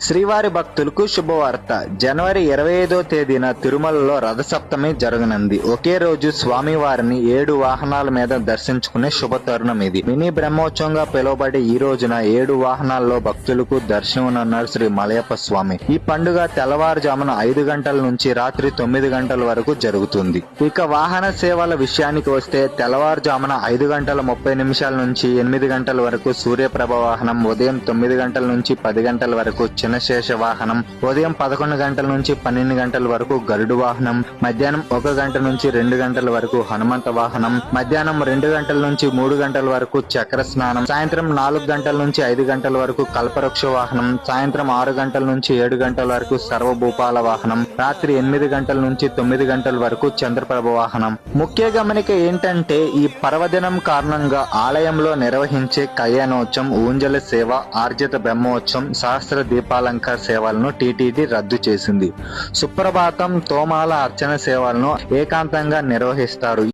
శ్రీవారి భక్తులకు శుభవార్త. జనవరి 25వ తేదీన తిరుమలలో రథసప్తమి జరగనుంది. ఒకే రోజు స్వామివారిని 7 వాహనాల మీద దర్శించుకునే శుభ తరుణం ఇది. మినీ బ్రహ్మోత్సవంగా పిలువబడే ఈ రోజున 7 వాహనాల్లో భక్తులకు దర్శనమన్నారు శ్రీ మలయప్ప స్వామి. ఈ పండుగ తెల్లవారుజామున 5 గంటల నుంచి రాత్రి 9 గంటల వరకు జరుగుతుంది. ఇక వాహన సేవల విషయానికి వస్తే తెల్లవారుజామున 5:30 నుంచి 8 గంటల వరకు సూర్యప్రభ వాహనం, ఉదయం 9 గంటల నుంచి 10 గంటల వరకు చిన్నశేష వాహనం, ఉదయం 11 గంటల నుంచి 12 గంటల వరకు గరుడు వాహనం, మధ్యాహ్నం 1 గంట నుంచి 2 గంటల వరకు హనుమంత వాహనం, మధ్యాహ్నం 2 గంటల నుంచి 3 గంటల వరకు చక్ర స్నానం, సాయంత్రం 4 గంటల నుంచి 5 గంటల వరకు కల్పవృక్ష వాహనం, సాయంత్రం 6 గంటల నుంచి 7 గంటల వరకు సర్వభూపాల వాహనం, రాత్రి 8 గంటల నుంచి 9 గంటల వరకు చంద్రప్రభ వాహనం. ముఖ్య గమనిక ఏంటంటే ఈ పర్వదినం కారణంగా ఆలయంలో నిర్వహించే కళ్యాణోత్సవం, ఊంజల సేవ, ఆర్జిత బ్రహ్మోత్సవం, సహస్ర దీపాలంకార సేవలను టీటీడీ రద్దు చేసింది. సుప్రభాతం, తోమాల అర్చన సేవలను ఏకాంతంగా నిర్వహిస్తారు.